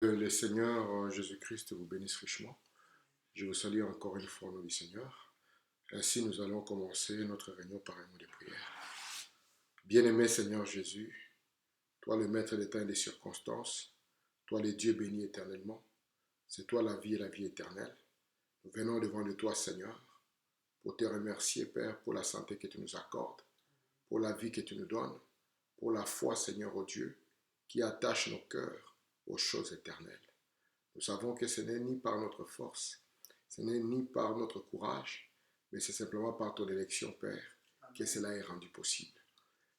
Que le Seigneur Jésus-Christ vous bénisse richement. Je vous salue encore une fois au nom du Seigneur. Ainsi, nous allons commencer notre réunion par un mot de prière. Bien-aimé Seigneur Jésus, toi le maître des temps et des circonstances, toi le Dieu béni éternellement, c'est toi la vie et la vie éternelle. Nous venons devant de toi, Seigneur, pour te remercier, Père, pour la santé que tu nous accordes, pour la vie que tu nous donnes, pour la foi, Seigneur, au Dieu, qui attache nos cœurs aux choses éternelles. Nous savons que ce n'est ni par notre force, ce n'est ni par notre courage, mais c'est simplement par ton élection, Père, que cela est rendu possible.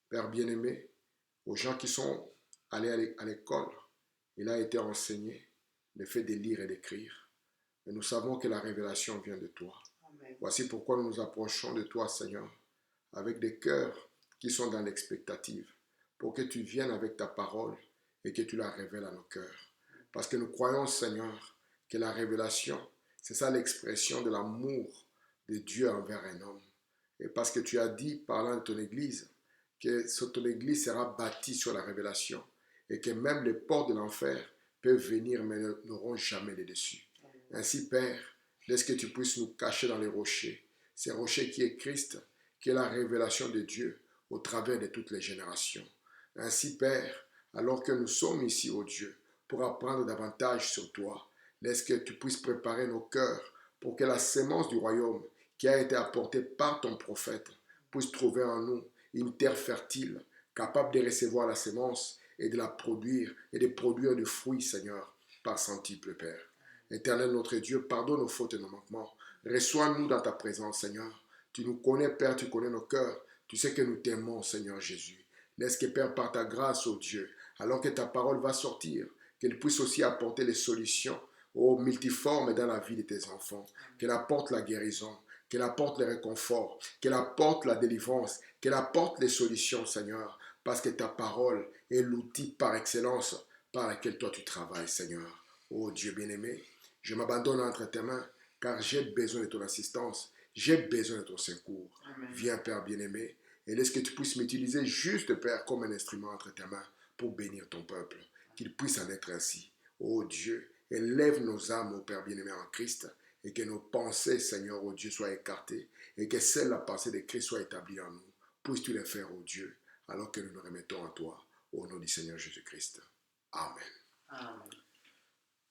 Père bien-aimé, aux gens qui sont allés à l'école, il a été enseigné le fait de lire et d'écrire. Mais nous savons que la révélation vient de toi. Amen. Voici pourquoi nous nous approchons de toi, Seigneur, avec des cœurs qui sont dans l'expectative, pour que tu viennes avec ta parole et que tu la révèles à nos cœurs. Parce que nous croyons, Seigneur, que la révélation, c'est ça l'expression de l'amour de Dieu envers un homme. Et parce que tu as dit, parlant de ton Église, que ton Église sera bâtie sur la révélation et que même les portes de l'enfer peuvent venir mais n'auront jamais les dessus. Ainsi, Père, laisse que tu puisses nous cacher dans les rochers, ces rochers qui est Christ, qui est la révélation de Dieu au travers de toutes les générations. Ainsi, Père, alors que nous sommes ici, ô Dieu, pour apprendre davantage sur toi, laisse que tu puisses préparer nos cœurs pour que la sémence du royaume qui a été apportée par ton prophète puisse trouver en nous une terre fertile, capable de recevoir la sémence et de la produire et de produire du fruit, Seigneur, par centuple, Père. Éternel notre Dieu, pardonne nos fautes et nos manquements. Reçois-nous dans ta présence, Seigneur. Tu nous connais, Père, tu connais nos cœurs. Tu sais que nous t'aimons, Seigneur Jésus. Laisse que, Père, par ta grâce, ô Dieu, alors que ta parole va sortir, qu'elle puisse aussi apporter les solutions aux multiformes dans la vie de tes enfants, qu'elle apporte la guérison, qu'elle apporte le réconfort, qu'elle apporte la délivrance, qu'elle apporte les solutions, Seigneur, parce que ta parole est l'outil par excellence par lequel toi tu travailles, Seigneur. Oh Dieu bien-aimé, je m'abandonne entre tes mains, car j'ai besoin de ton assistance, j'ai besoin de ton secours. Amen. Viens, Père bien-aimé, et laisse que tu puisses m'utiliser juste, Père, comme un instrument entre tes mains pour bénir ton peuple. Qu'il puisse en être ainsi. Ô Dieu, élève nos âmes, ô Père bien-aimé en Christ, et que nos pensées, Seigneur, ô Dieu, soient écartées, et que celle la pensée de Christ soit établie en nous. Puisses-tu les faire, ô Dieu, alors que nous nous remettons à toi, au nom du Seigneur Jésus-Christ. Amen. Amen.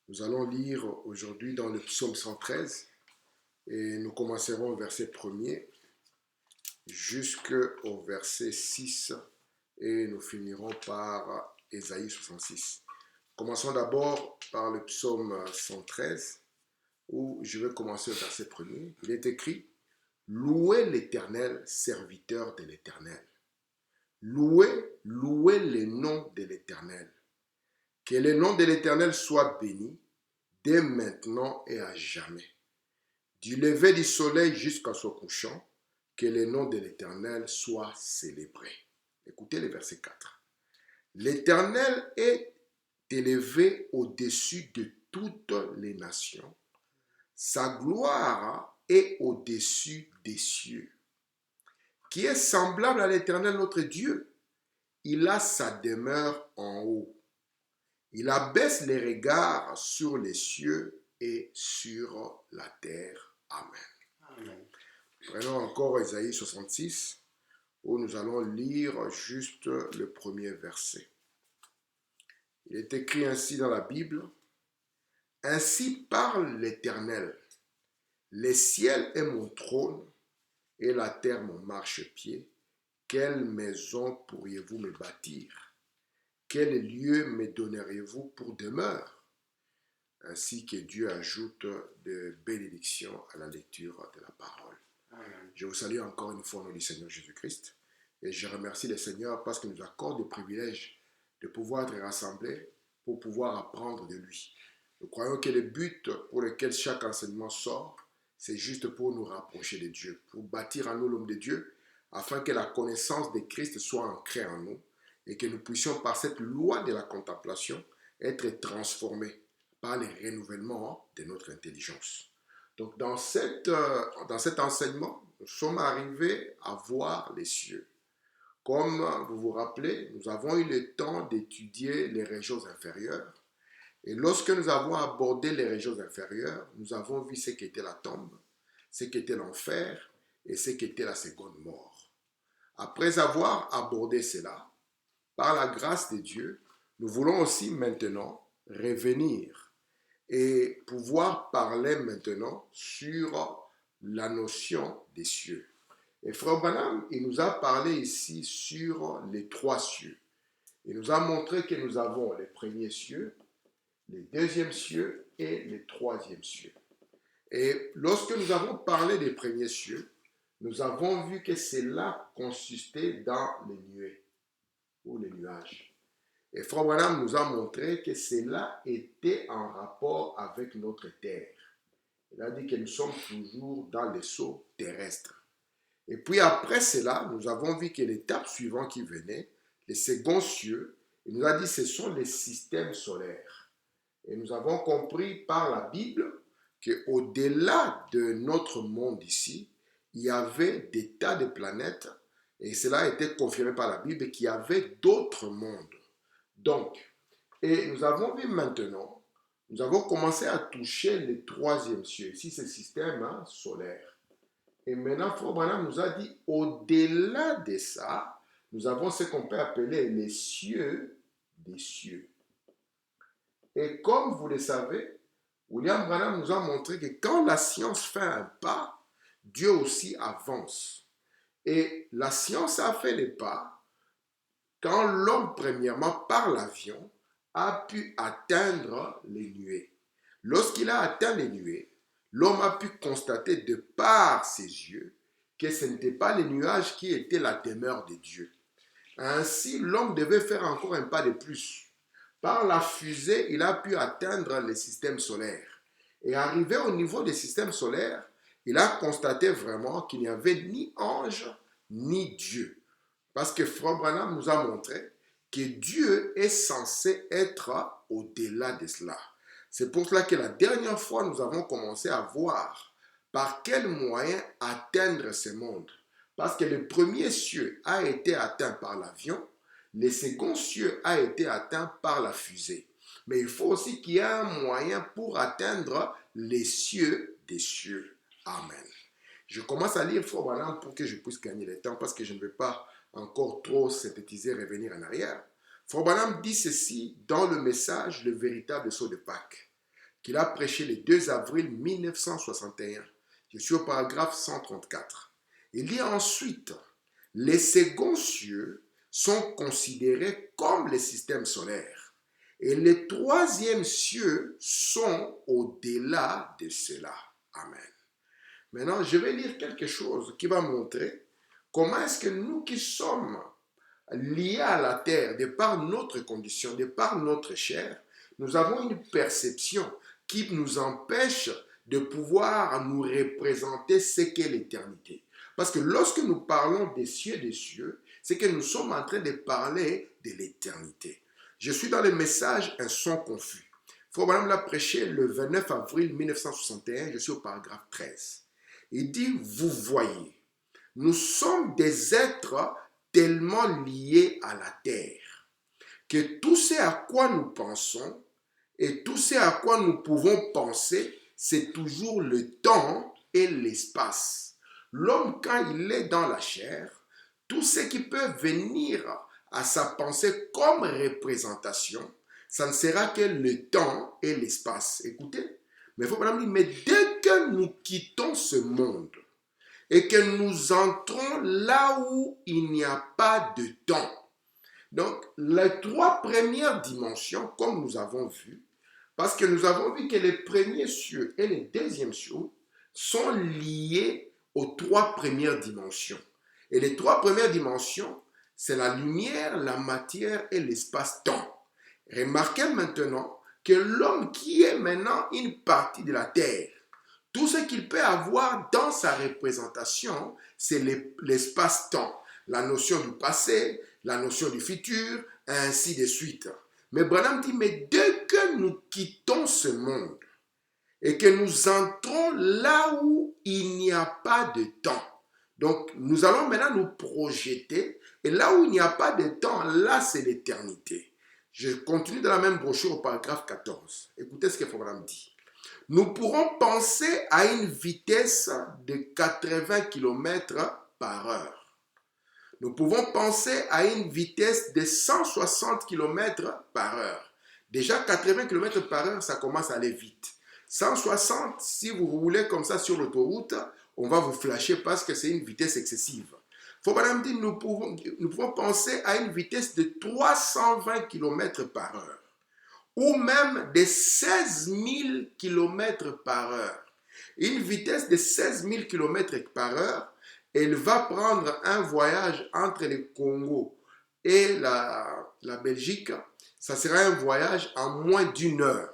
Nous allons lire aujourd'hui dans le psaume 113, et nous commencerons au verset 1er jusqu'au verset 6, et nous finirons par Ésaïe 66. Commençons d'abord par le psaume 113, où je vais commencer au verset 1er. Il est écrit « Louez l'Éternel, serviteur de l'Éternel. Louez, louez le nom de l'Éternel. Que le nom de l'Éternel soit béni, dès maintenant et à jamais. Du lever du soleil jusqu'à son couchant, que le nom de l'Éternel soit célébré. » Écoutez le verset 4. L'Éternel est élevé au-dessus de toutes les nations. Sa gloire est au-dessus des cieux. Qui est semblable à l'Éternel notre Dieu? Il a sa demeure en haut. Il abaisse les regards sur les cieux et sur la terre. Amen. Amen. Prenons encore Ésaïe 66, où nous allons lire juste le premier verset. Il est écrit ainsi dans la Bible. Ainsi parle l'Éternel. Les ciels est mon trône et la terre mon marchepied. Quelle maison pourriez-vous me bâtir? Quel lieu me donneriez-vous pour demeure? Ainsi que Dieu ajoute de bénédictions à la lecture de la parole. Amen. Je vous salue encore une fois au nom du Seigneur Jésus-Christ et je remercie le Seigneur parce qu'il nous accorde le privilège de pouvoir être rassemblés pour pouvoir apprendre de lui. Nous croyons que le but pour lequel chaque enseignement sort, c'est juste pour nous rapprocher de Dieu, pour bâtir en nous l'homme de Dieu, afin que la connaissance de Christ soit ancrée en nous et que nous puissions par cette loi de la contemplation être transformés par le renouvellement de notre intelligence. Donc dans cet enseignement, nous sommes arrivés à voir les cieux. Comme vous vous rappelez, nous avons eu le temps d'étudier les régions inférieures Et lorsque nous avons abordé les régions inférieures, nous avons vu ce qu'était la tombe, ce qu'était l'enfer et ce qu'était la seconde mort. Après avoir abordé cela, par la grâce de Dieu, nous voulons aussi maintenant revenir et pouvoir parler maintenant sur la notion des cieux. Et Frère Branham, il nous a parlé ici sur les trois cieux. Il nous a montré que nous avons les premiers cieux, les deuxièmes cieux et les troisièmes cieux. Et lorsque nous avons parlé des premiers cieux, nous avons vu que cela consistait dans les nuées ou les nuages. Et Frère Branham nous a montré que cela était en rapport avec notre terre. Il a dit que nous sommes toujours dans les sceaux terrestres. Et puis après cela, nous avons vu que l'étape suivante qui venait, les seconds cieux, il nous a dit que ce sont les systèmes solaires. Et nous avons compris par la Bible qu'au-delà de notre monde ici, il y avait des tas de planètes, et cela a été confirmé par la Bible, qu'il y avait d'autres mondes. Donc, et nous avons vu maintenant, nous avons commencé à toucher le troisième cieux, ici c'est le système solaire. Et maintenant, Frère Branham nous a dit, au-delà de ça, nous avons ce qu'on peut appeler les cieux des cieux. Et comme vous le savez, William Branham nous a montré que quand la science fait un pas, Dieu aussi avance. Et la science a fait les pas quand l'homme, premièrement, par l'avion, a pu atteindre les nuées. Lorsqu'il a atteint les nuées, l'homme a pu constater de par ses yeux que ce n'était pas les nuages qui étaient la demeure de Dieu. Ainsi, l'homme devait faire encore un pas de plus. Par la fusée, il a pu atteindre les systèmes solaires. Et arrivé au niveau des systèmes solaires, il a constaté vraiment qu'il n'y avait ni ange, ni Dieu. Parce que Frère Branham nous a montré que Dieu est censé être au-delà de cela. C'est pour cela que la dernière fois, nous avons commencé à voir par quel moyen atteindre ce monde. Parce que le premier cieux a été atteint par l'avion, le second cieux a été atteint par la fusée. Mais il faut aussi qu'il y ait un moyen pour atteindre les cieux des cieux. Amen. Je commence à lire Frère Branham pour que je puisse gagner le temps parce que je ne veux pas encore trop synthétiser, revenir en arrière. Frère Branham dit ceci dans le message Le véritable saut de Pâques qu'il a prêché le 2 avril 1961. Je suis au paragraphe 134. Il dit ensuite, les seconds cieux sont considérés comme les systèmes solaires et les troisièmes cieux sont au-delà de cela. Amen. Maintenant, je vais lire quelque chose qui va montrer comment est-ce que nous qui sommes liés à la terre, de par notre condition, de par notre chair, nous avons une perception qui nous empêche de pouvoir nous représenter ce qu'est l'éternité. Parce que lorsque nous parlons des cieux, c'est que nous sommes en train de parler de l'éternité. Je suis dans le message Un son confus. Frère Branham l'a prêché le 29 avril 1961, je suis au paragraphe 13. Il dit, vous voyez, nous sommes des êtres tellement liés à la terre que tout ce à quoi nous pensons et tout ce à quoi nous pouvons penser, c'est toujours le temps et l'espace. L'homme, quand il est dans la chair, tout ce qui peut venir à sa pensée comme représentation, ça ne sera que le temps et l'espace. Écoutez, mais il faut dire, mais dès que nous quittons ce monde et que nous entrons là où il n'y a pas de temps, donc les trois premières dimensions, comme nous avons vu, parce que nous avons vu que les premiers cieux et les deuxièmes cieux sont liés aux trois premières dimensions. Et les trois premières dimensions, c'est la lumière, la matière et l'espace-temps. Remarquez maintenant que l'homme qui est maintenant une partie de la terre, tout ce qu'il peut avoir dans sa représentation, c'est l'espace-temps, la notion du passé, la notion du futur, ainsi de suite. Mais Branham dit, mais dès que nous quittons ce monde et que nous entrons là où il n'y a pas de temps, donc nous allons maintenant nous projeter, et là où il n'y a pas de temps, là c'est l'éternité. Je continue dans la même brochure au paragraphe 14. Écoutez ce que Frère Branham dit. Nous pourrons penser à une vitesse de 80 km par heure. Nous pouvons penser à une vitesse de 160 km par heure. Déjà, 80 km par heure, ça commence à aller vite. 160, si vous roulez comme ça sur l'autoroute, on va vous flasher parce que c'est une vitesse excessive. Faut pas me dire, nous pouvons penser à une vitesse de 320 km par heure ou même de 16 000 km par heure. Une vitesse de 16 000 km par heure, elle va prendre un voyage entre le Congo et la Belgique. Ça sera un voyage en moins d'une heure.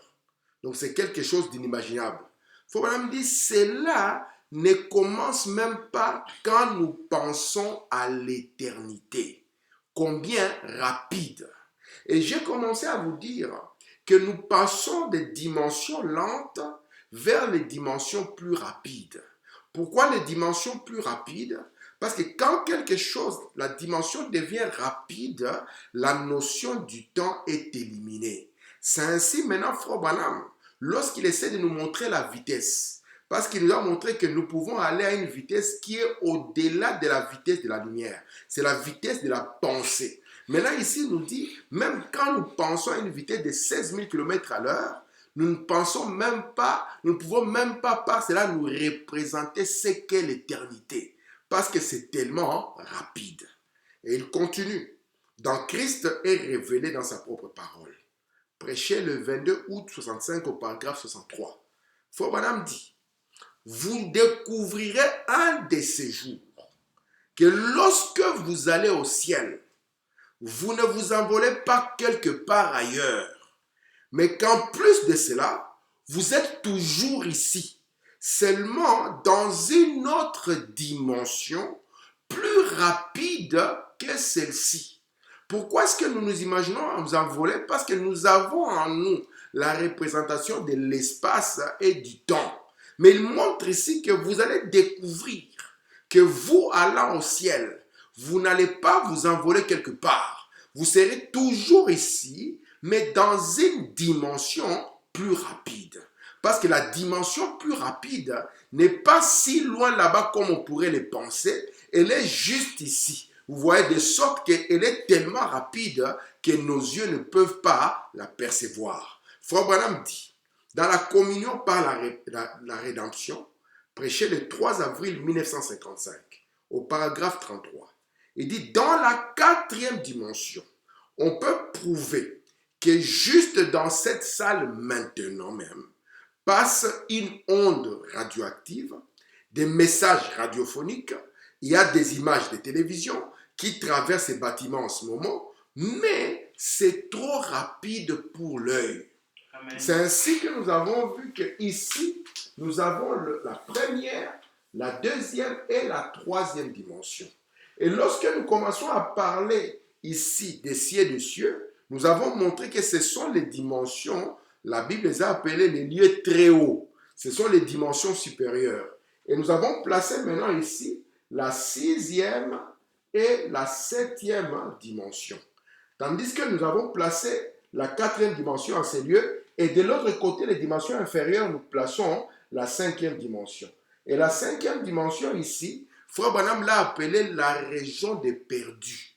Donc c'est quelque chose d'inimaginable. Il faut même dire, cela ne commence même pas quand nous pensons à l'éternité. Combien rapide. Et j'ai commencé à vous dire que nous passons des dimensions lentes vers les dimensions plus rapides. Pourquoi les dimensions plus rapides? Parce que quand quelque chose, la dimension devient rapide, la notion du temps est éliminée. C'est ainsi maintenant Frère Branham, lorsqu'il essaie de nous montrer la vitesse, parce qu'il nous a montré que nous pouvons aller à une vitesse qui est au-delà de la vitesse de la lumière. C'est la vitesse de la pensée. Mais là, ici, il nous dit, même quand nous pensons à une vitesse de 16 000 km à l'heure, nous ne pensons même pas, nous ne pouvons même pas par cela nous représenter ce qu'est l'éternité. Parce que c'est tellement rapide. Et il continue. Dans Christ est révélé dans sa propre parole. Prêché le 22 août 65 au paragraphe 63. Frère Branham dit, vous découvrirez un de ces jours que lorsque vous allez au ciel, vous ne vous envolez pas quelque part ailleurs, mais qu'en plus de cela, vous êtes toujours ici, seulement dans une autre dimension plus rapide que celle-ci. Pourquoi est-ce que nous nous imaginons nous envoler? Parce que nous avons en nous la représentation de l'espace et du temps. Mais il montre ici que vous allez découvrir que vous allant au ciel, vous n'allez pas vous envoler quelque part. Vous serez toujours ici, mais dans une dimension plus rapide. Parce que la dimension plus rapide n'est pas si loin là-bas comme on pourrait le penser. Elle est juste ici. Vous voyez, de sorte qu'elle est tellement rapide que nos yeux ne peuvent pas la percevoir. Frère Branham dit, dans la communion par la rédemption, prêché le 3 avril 1955, au paragraphe 33, il dit, dans la quatrième dimension, on peut prouver que juste dans cette salle maintenant même, passe une onde radioactive, des messages radiophoniques, il y a des images de télévision qui traversent ces bâtiments en ce moment, mais c'est trop rapide pour l'œil. C'est ainsi que nous avons vu qu'ici, nous avons la première, la deuxième et la troisième dimension. Et lorsque nous commençons à parler ici des cieux et des cieux, nous avons montré que ce sont les dimensions, la Bible les a appelées les lieux très hauts. Ce sont les dimensions supérieures. Et nous avons placé maintenant ici la sixième et la septième dimension. Tandis que nous avons placé la quatrième dimension en ces lieux, et de l'autre côté, les dimensions inférieures, nous plaçons la cinquième dimension. Et la cinquième dimension ici, Frère Branham l'a appelée la région des perdus.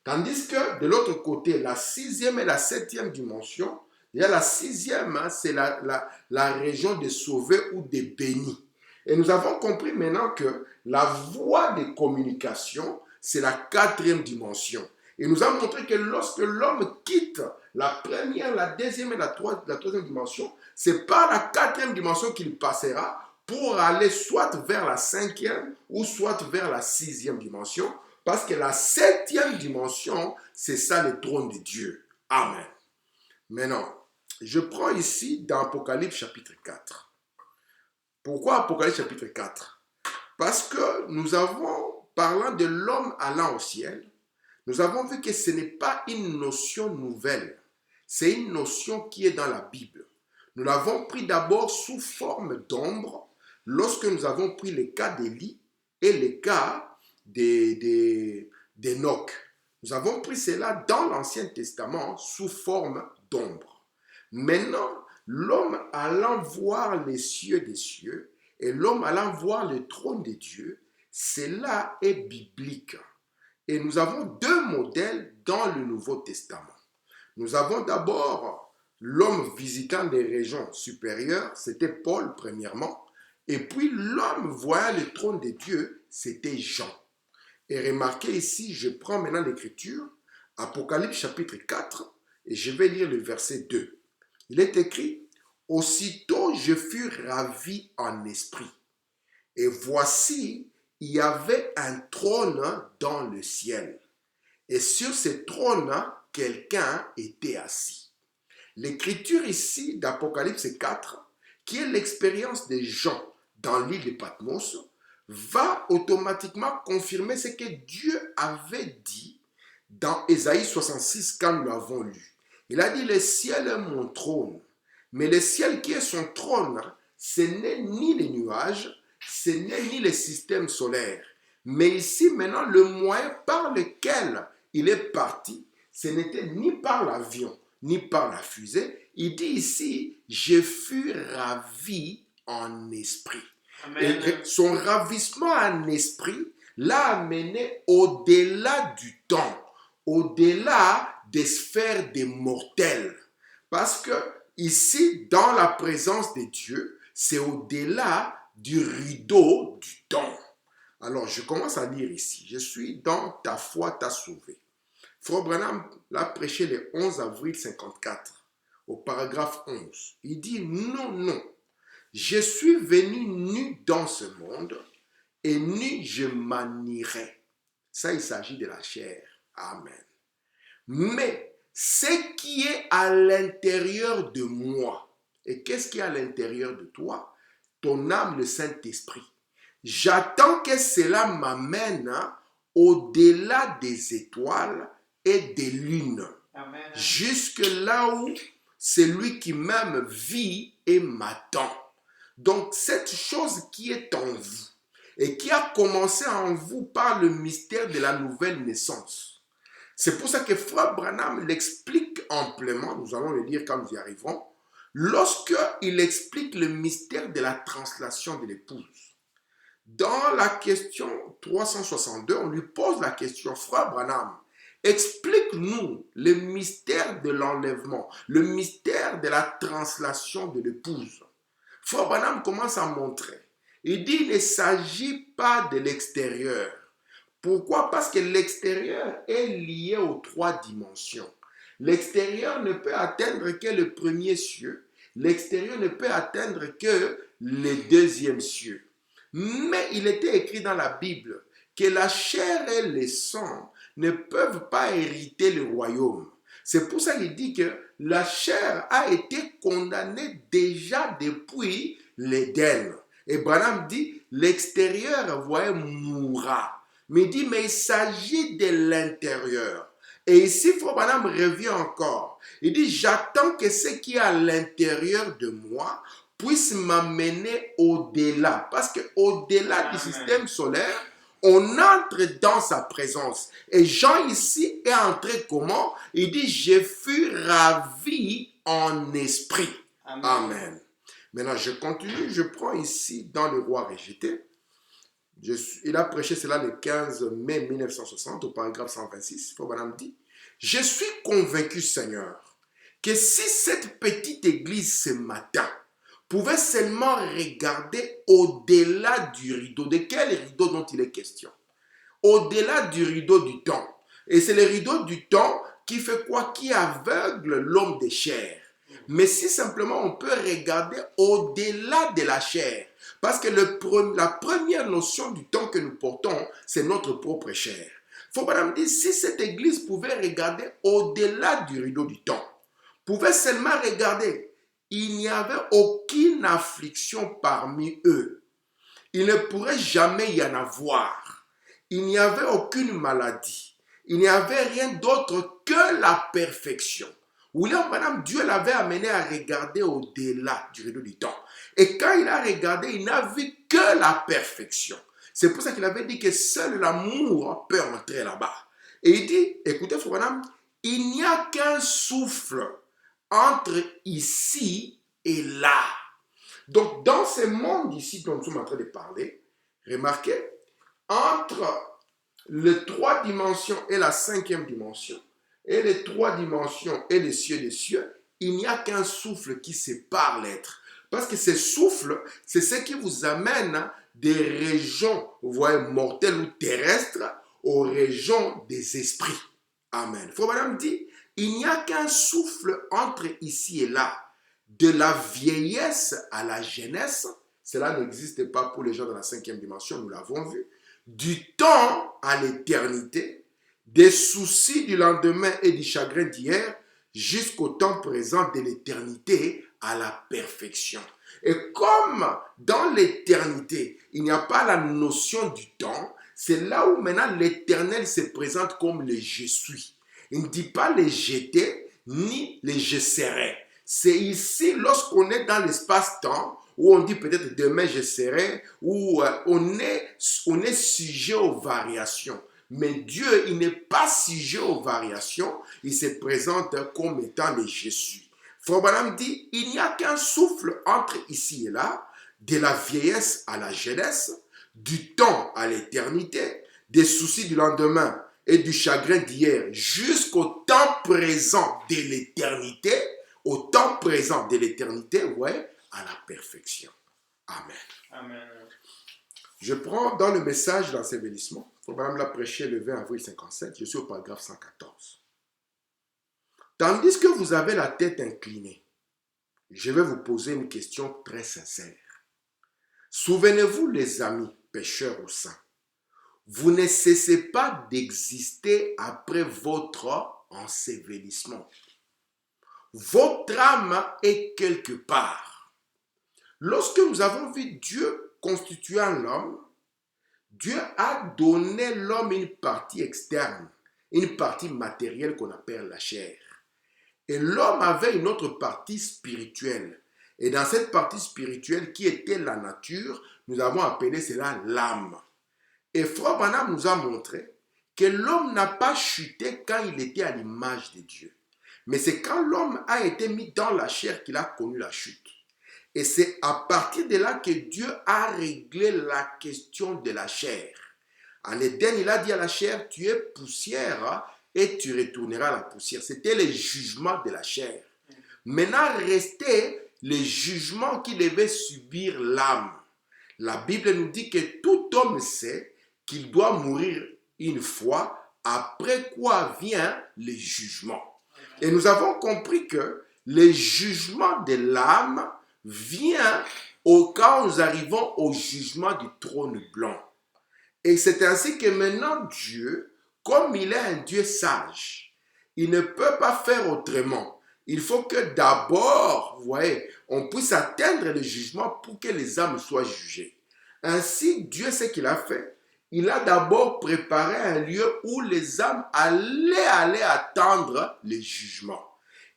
Tandis que de l'autre côté, la sixième et la septième dimension, déjà la sixième, c'est la région des sauvés ou des bénis. Et nous avons compris maintenant que la voie de communication, c'est la quatrième dimension. Et nous avons montré que lorsque l'homme quitte la première, la deuxième et la troisième dimension, c'est par la quatrième dimension qu'il passera pour aller soit vers la cinquième ou soit vers la sixième dimension. Parce que la septième dimension, c'est ça le trône de Dieu. Amen. Maintenant, je prends ici dans Apocalypse chapitre 4. Pourquoi Apocalypse chapitre 4? Parce que nous avons, parlant de l'homme allant au ciel, nous avons vu que ce n'est pas une notion nouvelle. C'est une notion qui est dans la Bible. Nous l'avons pris d'abord sous forme d'ombre lorsque nous avons pris le cas d'Élie et le cas d'Enoch. Nous avons pris cela dans l'Ancien Testament sous forme d'ombre. Maintenant, l'homme allant voir les cieux des cieux et l'homme allant voir le trône de Dieu, cela est biblique. Et nous avons deux modèles dans le Nouveau Testament. Nous avons d'abord l'homme visitant des régions supérieures, c'était Paul premièrement, et puis l'homme voyant le trône de Dieu, c'était Jean. Et remarquez ici, je prends maintenant l'écriture, Apocalypse chapitre 4, et je vais lire le verset 2. Il est écrit, « Aussitôt je fus ravi en esprit, et voici, il y avait un trône dans le ciel, et sur ce trône, quelqu'un était assis. » L'écriture ici d'Apocalypse 4, qui est l'expérience des gens dans l'île de Patmos, va automatiquement confirmer ce que Dieu avait dit dans Ésaïe 66 quand nous l'avons lu. Il a dit, le ciel est mon trône, mais le ciel qui est son trône, ce n'est ni les nuages, ce n'est ni le système solaire. Mais ici maintenant, le moyen par lequel il est parti, ce n'était ni par l'avion, ni par la fusée. Il dit ici, je fus ravi en esprit. Amen. Et son ravissement en esprit l'a amené au-delà du temps, au-delà des sphères des mortels. Parce que ici, dans la présence de Dieu, c'est au-delà du rideau du temps. Alors, je commence à lire ici. Je suis dans Ta foi t'a sauvé. Frère Branham l'a prêché le 11 avril 54, au paragraphe 11. Il dit, non, non, je suis venu nu dans ce monde et nu je m'en irai. Ça, il s'agit de la chair. Amen. Mais ce qui est à l'intérieur de moi, et qu'est-ce qui est à l'intérieur de toi? Ton âme, le Saint-Esprit. J'attends que cela m'amène au-delà des étoiles et des lunes. Amen. Jusque là où celui qui m'aime vit et m'attend. Donc cette chose qui est en vous et qui a commencé en vous par le mystère de la nouvelle naissance. C'est pour ça que Frère Branham l'explique amplement, nous allons le dire quand nous y arriverons, lorsqu'il explique le mystère de la translation de l'épouse. Dans la question 362, on lui pose la question, Frère Branham, explique-nous le mystère de l'enlèvement, le mystère de la translation de l'épouse. Frère Branham commence à montrer. Il dit, il ne s'agit pas de l'extérieur. Pourquoi? Parce que l'extérieur est lié aux trois dimensions. L'extérieur ne peut atteindre que le premier cieux. L'extérieur ne peut atteindre que le deuxième cieux. Mais il était écrit dans la Bible que la chair et le sang ne peuvent pas hériter le royaume. C'est pour ça qu'il dit que la chair a été condamnée déjà depuis l'Éden. Et Branham dit, l'extérieur, voyez, mourra. Mais il dit, mais il s'agit de l'intérieur. Et ici, Frère Branham revient encore. Il dit, j'attends que ce qui est à l'intérieur de moi puisse m'amener au-delà. Parce qu'au-delà du système solaire, on entre dans sa présence. Et Jean ici est entré comment? Il dit, je fus ravi en esprit. Amen. Amen. Maintenant, je continue, je prends ici dans Le Roi rejeté. Il a prêché cela le 15 mai 1960 au paragraphe 126. Madame dit, je suis convaincu, Seigneur, que si cette petite église ce matin pouvait seulement regarder au-delà du rideau, de quel rideau dont il est question? Au-delà du rideau du temps. Et c'est le rideau du temps qui fait quoi? Qui aveugle l'homme de chair. Mais si simplement on peut regarder au-delà de la chair, parce que la première notion du temps que nous portons, c'est notre propre chair. Faut madame dire, si cette église pouvait regarder au-delà du rideau du temps, pouvait seulement regarder, il n'y avait aucune affliction parmi eux. Il ne pourrait jamais y en avoir. Il n'y avait aucune maladie. Il n'y avait rien d'autre que la perfection. William Branham, Dieu l'avait amené à regarder au-delà du rideau du temps. Et quand il a regardé, il n'a vu que la perfection. C'est pour ça qu'il avait dit que seul l'amour peut entrer là-bas. Et il dit, écoutez, frère Branham, il n'y a qu'un souffle entre ici et là. Donc, dans ce monde ici dont nous sommes en train de parler, remarquez, entre les 3 dimensions et la 5e dimension, et les 3 dimensions et les cieux des cieux, il n'y a qu'un souffle qui sépare l'être. Parce que ce souffle, c'est ce qui vous amène des régions, vous voyez, mortelles ou terrestres, aux régions des esprits. Amen. Frère Branham dit, il n'y a qu'un souffle entre ici et là, de la vieillesse à la jeunesse. Cela n'existe pas pour les gens de la 5e dimension, nous l'avons vu. Du temps à l'éternité, des soucis du lendemain et du chagrin d'hier, jusqu'au temps présent de l'éternité à la perfection. Et comme dans l'éternité, il n'y a pas la notion du temps, c'est là où maintenant l'éternel se présente comme le je suis. Il ne dit pas les j'étais ni les je serai. C'est ici, lorsqu'on est dans l'espace-temps, où on dit peut-être demain je serai, où on est sujet aux variations. Mais Dieu, il n'est pas sujet aux variations, il se présente comme étant le je suis. Frère Branham dit, il n'y a qu'un souffle entre ici et là, de la vieillesse à la jeunesse, du temps à l'éternité, des soucis du lendemain et du chagrin d'hier, jusqu'au temps présent de l'éternité, au temps présent de l'éternité, ouais, à la perfection. Amen. Amen. Je prends dans le message d'ensevelissement, Frère l'a prêché le 20 avril 57, je suis au paragraphe 114. Tandis que vous avez la tête inclinée, je vais vous poser une question très sincère. Souvenez-vous, les amis, pécheurs ou saints, vous ne cessez pas d'exister après votre ensevelissement. Votre âme est quelque part. Lorsque nous avons vu Dieu constituant l'homme, Dieu a donné l'homme une partie externe, une partie matérielle qu'on appelle la chair. Et l'homme avait une autre partie spirituelle. Et dans cette partie spirituelle qui était la nature, nous avons appelé cela l'âme. Et Frère Branham nous a montré que l'homme n'a pas chuté quand il était à l'image de Dieu. Mais c'est quand l'homme a été mis dans la chair qu'il a connu la chute. Et c'est à partir de là que Dieu a réglé la question de la chair. En Éden, il a dit à la chair, tu es poussière et tu retourneras à la poussière. C'était le jugement de la chair. Maintenant, restait le jugement qui devait subir l'âme. La Bible nous dit que tout homme sait qu'il doit mourir une fois, après quoi vient le jugement. Et nous avons compris que le jugement de l'âme vient quand nous arrivons au jugement du trône blanc. Et c'est ainsi que maintenant Dieu, comme il est un Dieu sage, il ne peut pas faire autrement. Il faut que d'abord, vous voyez, on puisse atteindre le jugement pour que les âmes soient jugées. Ainsi, Dieu, ce qu'il a fait, il a d'abord préparé un lieu où les âmes allaient attendre le jugement.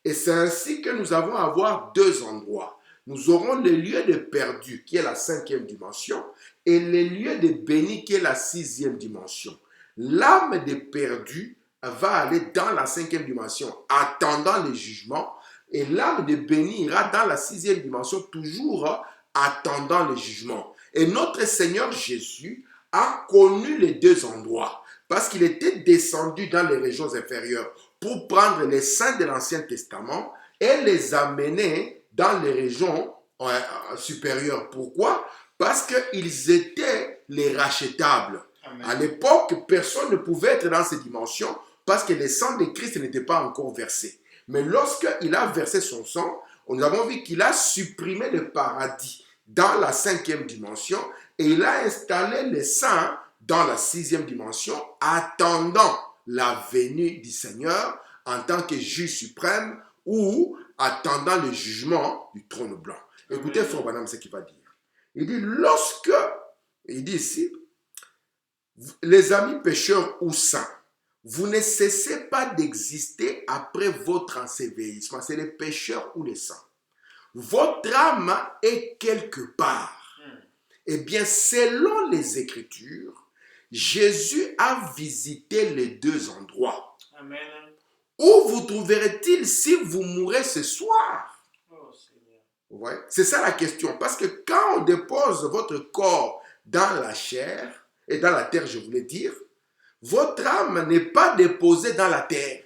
Et c'est ainsi que nous allons avoir 2 endroits. Nous aurons le lieu de perdu, qui est la 5e dimension, et le lieu de béni, qui est la 6e dimension. L'âme de perdu va aller dans la 5e dimension, attendant le jugement, et l'âme de béni ira dans la 6e dimension, toujours attendant le jugement. Et notre Seigneur Jésus a connu les 2 endroits, parce qu'il était descendu dans les régions inférieures pour prendre les saints de l'Ancien Testament et les amener dans les régions supérieures. Pourquoi? Parce qu'ils étaient les rachetables. Amen. À l'époque, personne ne pouvait être dans ces dimensions parce que le sang de Christ n'était pas encore versé. Mais lorsqu'il a versé son sang, nous avons vu qu'il a supprimé le paradis dans la 5e dimension et il a installé les saints dans la 6e dimension, attendant la venue du Seigneur en tant que juge suprême ou attendant le jugement du trône blanc. Écoutez, Frère Branham, ce qu'il va dire. Il dit, il dit ici, les amis pécheurs ou saints, vous ne cessez pas d'exister après votre ensevelissement. C'est les pécheurs ou les saints. Votre âme est quelque part. Eh bien, selon les Écritures, Jésus a visité les deux endroits. Amen. Où vous trouverez-il si vous mourrez ce soir? Oh Seigneur. Ouais. C'est ça la question. Parce que quand on dépose votre corps dans la chair, et dans la terre je voulais dire, votre âme n'est pas déposée dans la terre.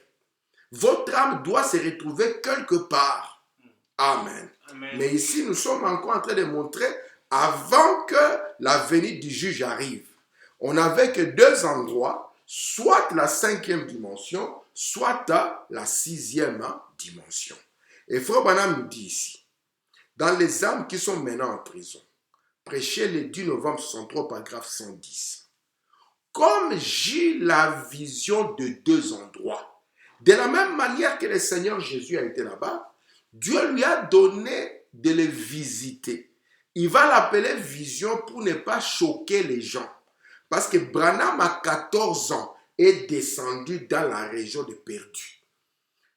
Votre âme doit se retrouver quelque part. Amen. Amen. Mais ici, nous sommes encore en train de montrer, avant que la venue du juge arrive, on n'avait que deux endroits, soit la 5e dimension, soit la 6e dimension. Et Frère Branham nous dit ici, dans les âmes qui sont maintenant en prison, prêché le 10 novembre 63, paragraphe 110, comme j'ai la vision de deux endroits, de la même manière que le Seigneur Jésus a été là-bas, Dieu lui a donné de les visiter. Il va l'appeler vision pour ne pas choquer les gens. Parce que Branham, à 14 ans, est descendu dans la région de Perdu.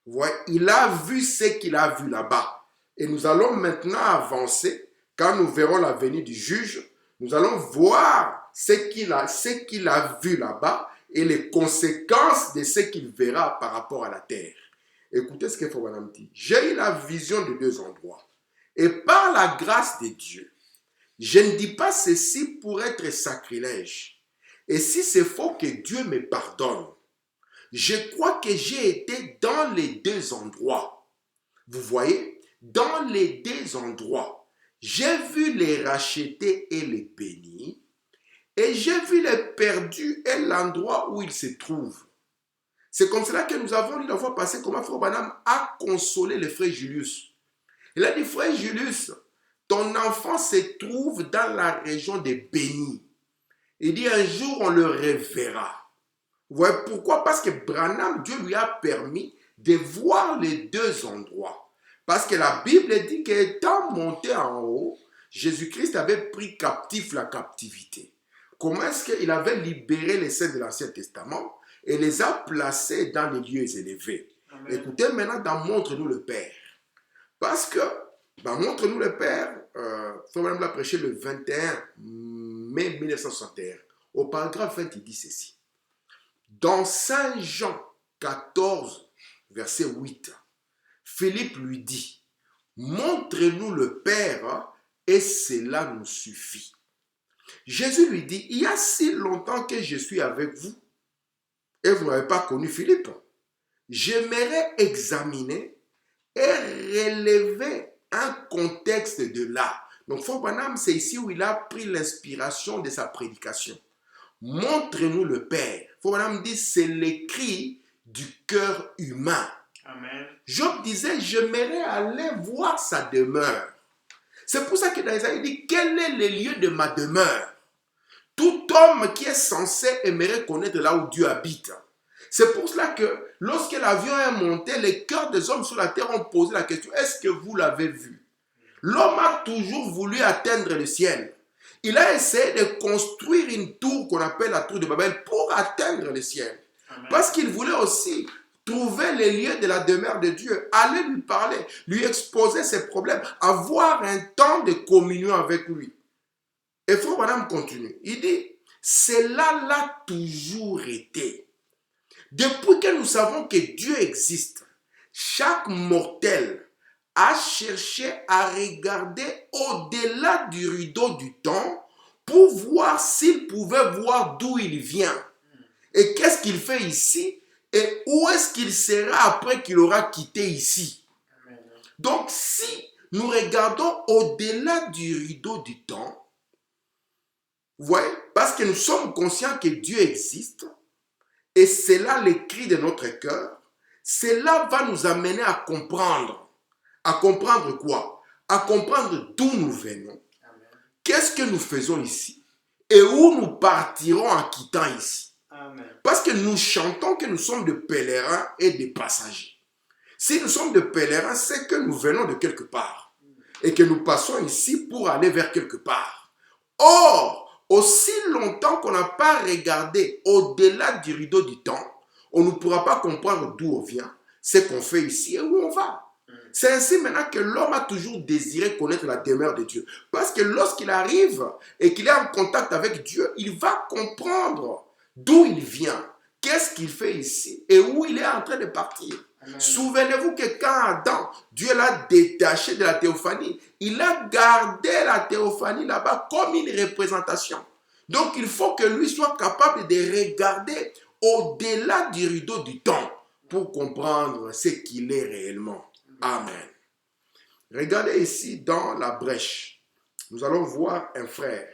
Ouais, il a vu ce qu'il a vu là-bas. Et nous allons maintenant avancer. Quand nous verrons la venue du juge, nous allons voir ce qu'il a vu là-bas et les conséquences de ce qu'il verra par rapport à la terre. Écoutez ce que Frère Branham dit. J'ai eu la vision de deux endroits. Et par la grâce de Dieu, je ne dis pas ceci pour être sacrilège. Et si c'est faux, que Dieu me pardonne. Je crois que j'ai été dans les deux endroits. Vous voyez, dans les deux endroits, j'ai vu les rachetés et les bénis. Et j'ai vu les perdus et l'endroit où ils se trouvent. C'est comme cela que nous avons lu la fois passée comment Frère Branham a consolé le frère Julius. Il a dit, frère Julius, ton enfant se trouve dans la région des bénis. Il dit, un jour on le reverra. Vous voyez pourquoi? Parce que Branham, Dieu lui a permis de voir les deux endroits. Parce que la Bible dit qu'étant monté en haut, Jésus-Christ avait pris captif la captivité. Comment est-ce qu'il avait libéré les saints de l'Ancien Testament et les a placés dans les lieux élevés? Amen. Écoutez maintenant dans Montre-nous le Père. Parce que dans Montre-nous le Père, Frère Branham l'a prêché le 21 mai 1961. Au paragraphe 20, il dit ceci. Dans Saint Jean 14, verset 8, Philippe lui dit, montrez-nous le Père et cela nous suffit. Jésus lui dit, il y a si longtemps que je suis avec vous et vous n'avez pas connu Philippe. J'aimerais examiner et relever un contexte de là. Donc, Frère Branham, c'est ici où il a pris l'inspiration de sa prédication. Montrez-nous le Père. Frère Branham dit, c'est l'écrit du cœur humain. Amen. Job disait, j'aimerais aller voir sa demeure. C'est pour ça que dans Isaïe, il dit, quel est le lieu de ma demeure? Tout homme qui est censé aimerait connaître là où Dieu habite. C'est pour cela que lorsque l'avion est monté, les cœurs des hommes sur la terre ont posé la question, est-ce que vous l'avez vu? L'homme a toujours voulu atteindre le ciel. Il a essayé de construire une tour qu'on appelle la tour de Babel pour atteindre le ciel. Amen. Parce qu'il voulait aussi trouver les lieux de la demeure de Dieu, aller lui parler, lui exposer ses problèmes, avoir un temps de communion avec lui. Et Frère Branham continue. Il dit, cela l'a toujours été. Depuis que nous savons que Dieu existe, chaque mortel a cherché à regarder au-delà du rideau du temps pour voir s'il pouvait voir d'où il vient. Et qu'est-ce qu'il fait ici et où est-ce qu'il sera après qu'il aura quitté ici. Donc si nous regardons au-delà du rideau du temps, vous voyez, parce que nous sommes conscients que Dieu existe, et c'est là le cri de notre cœur, cela va nous amener à comprendre. À comprendre quoi? À comprendre d'où nous venons, qu'est-ce que nous faisons ici, et où nous partirons en quittant ici. Amen. Parce que nous chantons que nous sommes des pèlerins et des passagers. Si nous sommes des pèlerins, c'est que nous venons de quelque part, et que nous passons ici pour aller vers quelque part. Or, aussi longtemps qu'on n'a pas regardé au-delà du rideau du temps, on ne pourra pas comprendre d'où on vient, ce qu'on fait ici et où on va. C'est ainsi maintenant que l'homme a toujours désiré connaître la demeure de Dieu. Parce que lorsqu'il arrive et qu'il est en contact avec Dieu, il va comprendre d'où il vient, qu'est-ce qu'il fait ici et où il est en train de partir. Souvenez-vous que quand Adam, Dieu l'a détaché de la théophanie, il a gardé la théophanie là-bas comme une représentation. Donc il faut que lui soit capable de regarder au-delà du rideau du temps pour comprendre ce qu'il est réellement. Amen. Regardez ici dans la brèche. Nous allons voir un frère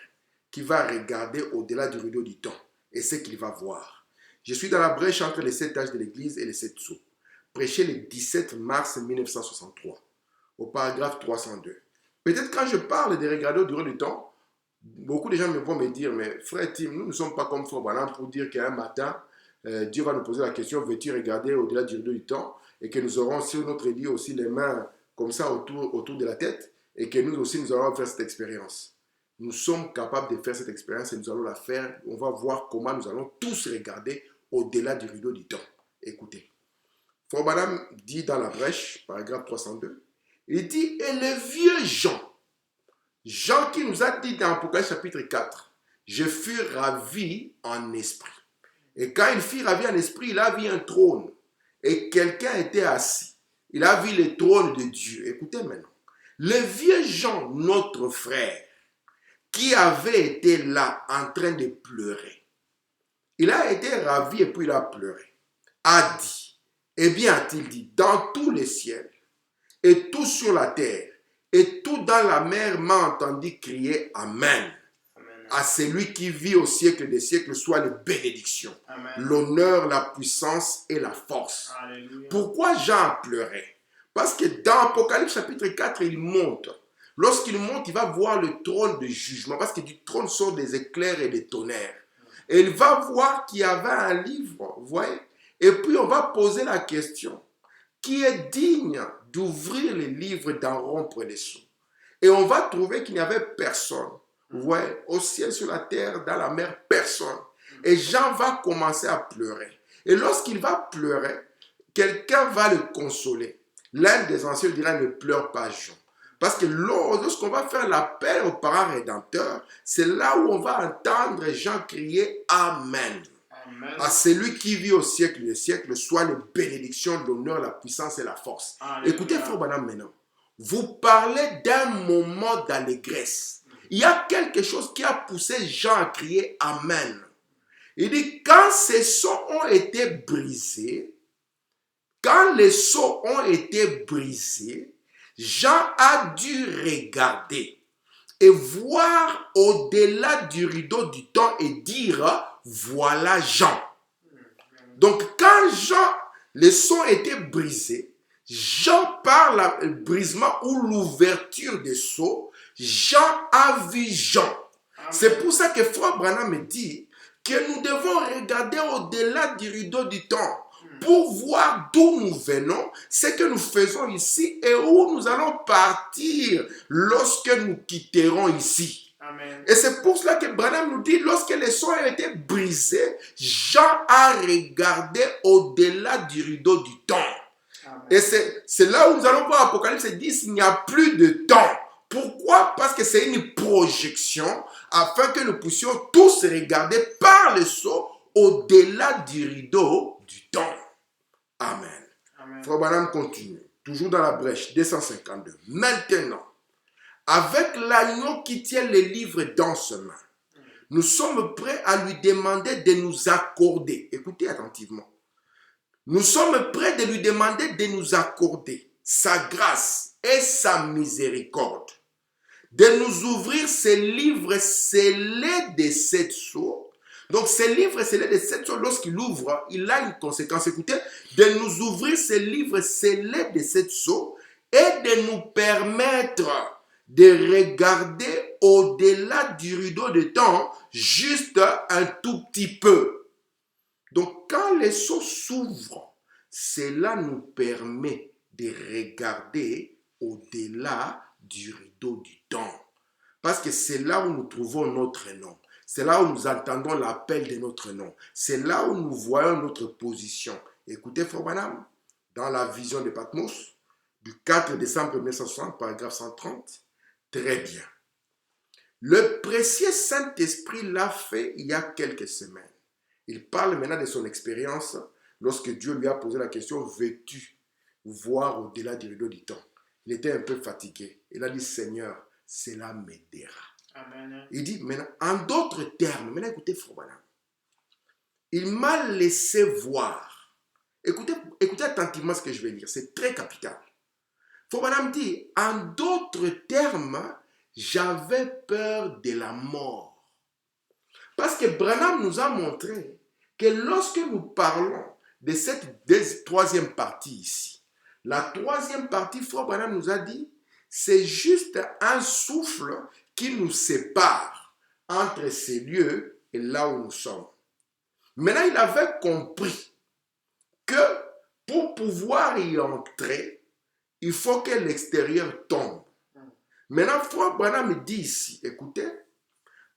qui va regarder au-delà du rideau du temps et ce qu'il va voir. Je suis dans la brèche entre les 7 âges de l'Église et les 7 sceaux. Prêché le 17 mars 1963, au paragraphe 302. Peut-être quand je parle de regarder au-delà du temps, beaucoup de gens vont me dire, mais frère Tim, nous ne sommes pas comme Frère Branham pour dire qu'un matin, Dieu va nous poser la question, veux-tu regarder au-delà du rideau du temps? Et que nous aurons sur notre lit aussi les mains comme ça autour de la tête et que nous aussi nous allons faire cette expérience. Nous sommes capables de faire cette expérience et nous allons la faire. On va voir comment nous allons tous regarder au-delà du rideau du temps. Écoutez. Frère Branham dit dans la brèche, paragraphe 302, il dit, et le vieux Jean qui nous a dit dans Apocalypse chapitre 4, je fus ravi en esprit. Et quand il fut ravi en esprit, il a vu un trône. Et quelqu'un était assis. Il a vu le trône de Dieu. Écoutez maintenant. Le vieux Jean, notre frère, qui avait été là en train de pleurer, il a été ravi et puis il a pleuré, a dit, eh bien a-t-il dit, dans tous les ciels, et tout sur la terre, et tout dans la mer m'a entendu crier Amen. À celui qui vit au siècle des siècles soit les bénédictions, l'honneur, la puissance et la force. Alléluia. Pourquoi Jean a pleuré? Parce que dans Apocalypse chapitre 4, il monte. Lorsqu'il monte, il va voir le trône de jugement, parce que du trône sortent des éclairs et des tonnerres. Et il va voir qu'il y avait un livre, vous voyez? Et puis on va poser la question, qui est digne d'ouvrir les livres, d'en rompre les sceaux? Et on va trouver qu'il n'y avait personne. Ouais, au ciel, sur la terre, dans la mer, personne. Et Jean va commencer à pleurer. Et lorsqu'il va pleurer, quelqu'un va le consoler. L'un des anciens dira, ne pleure pas Jean. Parce que lorsqu'on va faire l'appel au parent rédempteur, c'est là où on va entendre Jean crier Amen. Amen. À celui qui vit au siècle des siècles, soit les bénédictions, l'honneur, la puissance et la force. Amen. Écoutez, frère Branham, maintenant. Vous parlez d'un moment d'allégresse. Il y a quelque chose qui a poussé Jean à crier Amen. Il dit, quand ces sceaux ont été brisés, quand les sceaux ont été brisés, Jean a dû regarder et voir au-delà du rideau du temps et dire, voilà Jean. Donc quand les sceaux étaient brisés, Jean par le brisement ou l'ouverture des sceaux, Jean a vu Jean. C'est pour ça que Frère Branham me dit que nous devons regarder au-delà du rideau du temps pour voir d'où nous venons, ce que nous faisons ici et où nous allons partir lorsque nous quitterons ici. Amen. Et c'est pour cela que Branham nous dit, lorsque les sceaux ont été brisés, Jean a regardé au-delà du rideau du temps. Amen. Et c'est là où nous allons voir Apocalypse 10, il n'y a plus de temps. Pourquoi? Parce que c'est une projection afin que nous puissions tous regarder par le sceau au-delà du rideau du temps. Amen. Amen. Frère Branham continue, toujours dans la brèche, 252. Maintenant, avec l'agneau qui tient les livres dans sa main, nous sommes prêts à lui demander de nous accorder. Écoutez attentivement. Nous sommes prêts de lui demander de nous accorder sa grâce et sa miséricorde, de nous ouvrir ces livres scellés des 7 sceaux. Donc ces livres scellés des 7 sceaux, lorsqu'il ouvre, il a une conséquence. Écoutez, de nous ouvrir ces livres scellés des 7 sceaux et de nous permettre de regarder au-delà du rideau de temps, juste un tout petit peu. Donc quand les sceaux s'ouvrent, cela nous permet de regarder au-delà du rideau du temps. Parce que c'est là où nous trouvons notre nom. C'est là où nous entendons l'appel de notre nom. C'est là où nous voyons notre position. Écoutez, Frère Branham, dans la vision de Patmos, du 4 décembre 1960, paragraphe 130. Très bien. Le précieux Saint-Esprit l'a fait il y a quelques semaines. Il parle maintenant de son expérience lorsque Dieu lui a posé la question, veux-tu voir au-delà du rideau du temps? Il était un peu fatigué. Il a dit, Seigneur, cela m'aidera. Amen. Il dit, maintenant, en d'autres termes, maintenant écoutez, Frère Branham, il m'a laissé voir. Écoutez attentivement ce que je vais dire, c'est très capital. Frère Branham dit, en d'autres termes, j'avais peur de la mort. Parce que Branham nous a montré que lorsque nous parlons de cette troisième partie ici, la troisième partie, Frère Branham nous a dit, c'est juste un souffle qui nous sépare entre ces lieux et là où nous sommes. Maintenant, il avait compris que pour pouvoir y entrer, il faut que l'extérieur tombe. Maintenant, Frère Branham me dit ici, écoutez,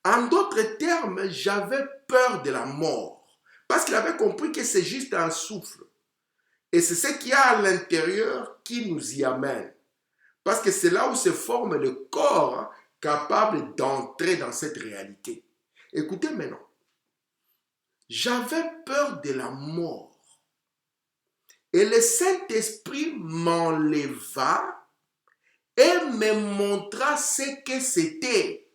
en d'autres termes, j'avais peur de la mort. Parce qu'il avait compris que c'est juste un souffle. Et c'est ce qu'il y a à l'intérieur qui nous y amène. Parce que c'est là où se forme le corps capable d'entrer dans cette réalité. Écoutez maintenant. J'avais peur de la mort. Et le Saint-Esprit m'enleva et me montra ce que c'était.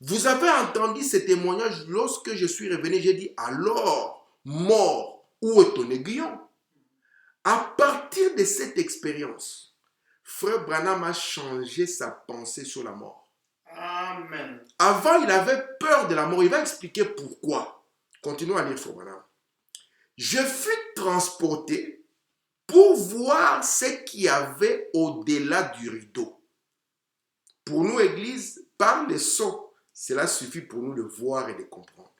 Vous avez entendu ce témoignage lorsque je suis revenu, j'ai dit, alors, mort, où est ton aiguillon? À partir de cette expérience, Frère Branham a changé sa pensée sur la mort. Amen. Avant, il avait peur de la mort. Il va expliquer pourquoi. Continuons à lire Frère Branham. Je fus transporté pour voir ce qu'il y avait au-delà du rideau. Pour nous, Église, par le son, cela suffit pour nous de voir et de comprendre.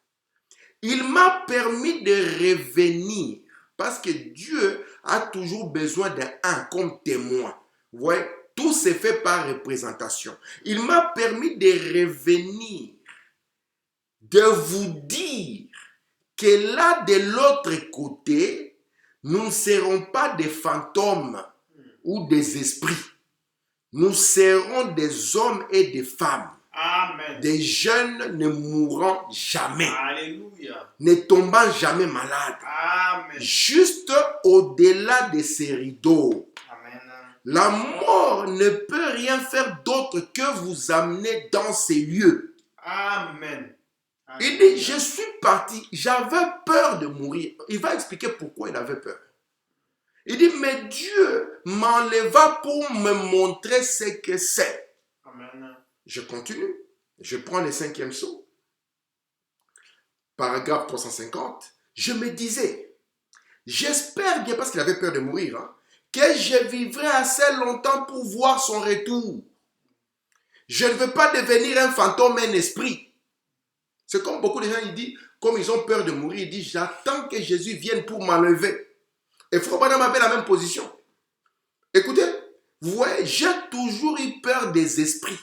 Il m'a permis de revenir parce que Dieu a toujours besoin d'un comme témoin. Vous voyez, tout se fait par représentation. Il m'a permis de revenir, de vous dire que là, de l'autre côté, nous ne serons pas des fantômes ou des esprits. Nous serons des hommes et des femmes. Amen. Des jeunes ne mourront jamais. Alléluia. Ne tombant jamais malades. Amen. Juste au-delà de ces rideaux. Amen. La mort ne peut rien faire d'autre que vous amener dans ces lieux. Amen. Il dit, je suis parti, j'avais peur de mourir. Il va expliquer pourquoi il avait peur. Il dit, mais Dieu m'enleva pour me montrer ce que c'est. Amen. Je continue. Je prends le 5e saut. Paragraphe 350. Je me disais, j'espère bien, parce qu'il avait peur de mourir, que je vivrai assez longtemps pour voir son retour. Je ne veux pas devenir un fantôme, un esprit. C'est comme beaucoup de gens, ils disent, comme ils ont peur de mourir, ils disent, j'attends que Jésus vienne pour m'enlever. Et Frère Branham avait la même position. Écoutez, vous voyez, j'ai toujours eu peur des esprits.